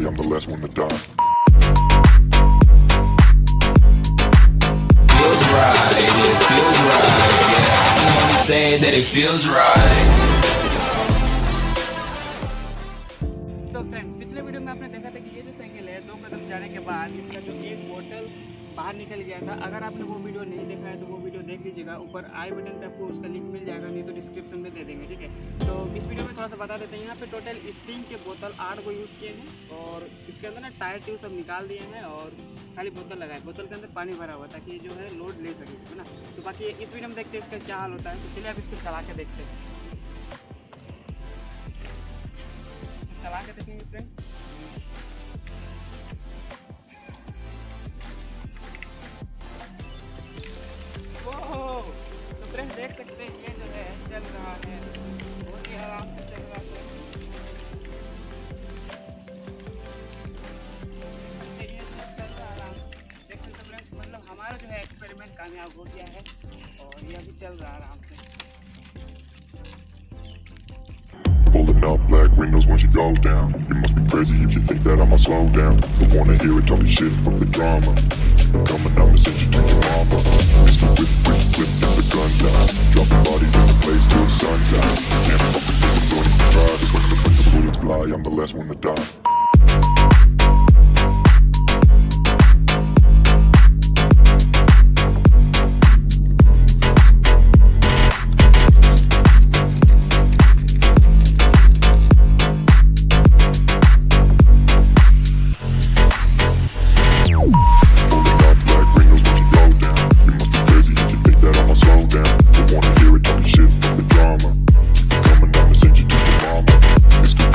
I'm the last one to die. Feels right, it feels right. Yeah, I can only say that it feels right. तो friends, पिछले video में आपने देखा था कि ये जो साइकिल है 2 कदम जाने के बाद इसका जो एक बोतल बाहर निकल गया था। अगर आपने वो वीडियो नहीं देखा है तो वो वीडियो देख लीजिएगा। ऊपर आई बटन पे आपको उसका लिंक मिल जाएगा, नहीं तो डिस्क्रिप्शन में दे देंगे, ठीक है। तो इस वीडियो में थोड़ा सा बता देते हैं। यहाँ पे टोटल स्टीम के बोतल 8 को यूज़ किए हैं और इसके अंदर ना टायर ट्यूब सब निकाल दिए हैं और खाली बोतल लगाए। बोतल के अंदर पानी भरा हुआ ताकि जो है लोड ले सके इसको ना। तो बाकी इस वीडियो में देखते हैं इसका क्या हाल होता है। तो चलिए आप इसको चला के देखते हैं। चला के देखेंगे फ्रेंड्स। तो फ्रेंड्स देख सकते हैं ये जो है चल रहा है, बहुत ही आराम से चल रहा है। ये जो चल रहा है आराम से, देख सकते हैं फ्रेंड्स। मतलब हमारा जो है एक्सपेरिमेंट कामयाब हो गया है और ये अभी चल रहा है आराम से। Pulling up black windows once you go down. You must be crazy if you think that I'ma slow down. Don't wanna hear it, talking shit from the drama. Keep it coming, I'ma send you to your mama. Mr. Whip, get the guns out. Dropping bodies in the place till the sun's out. Can't fuck with this, I'm going to try. Just when the bullets fly, I'm the last one to die.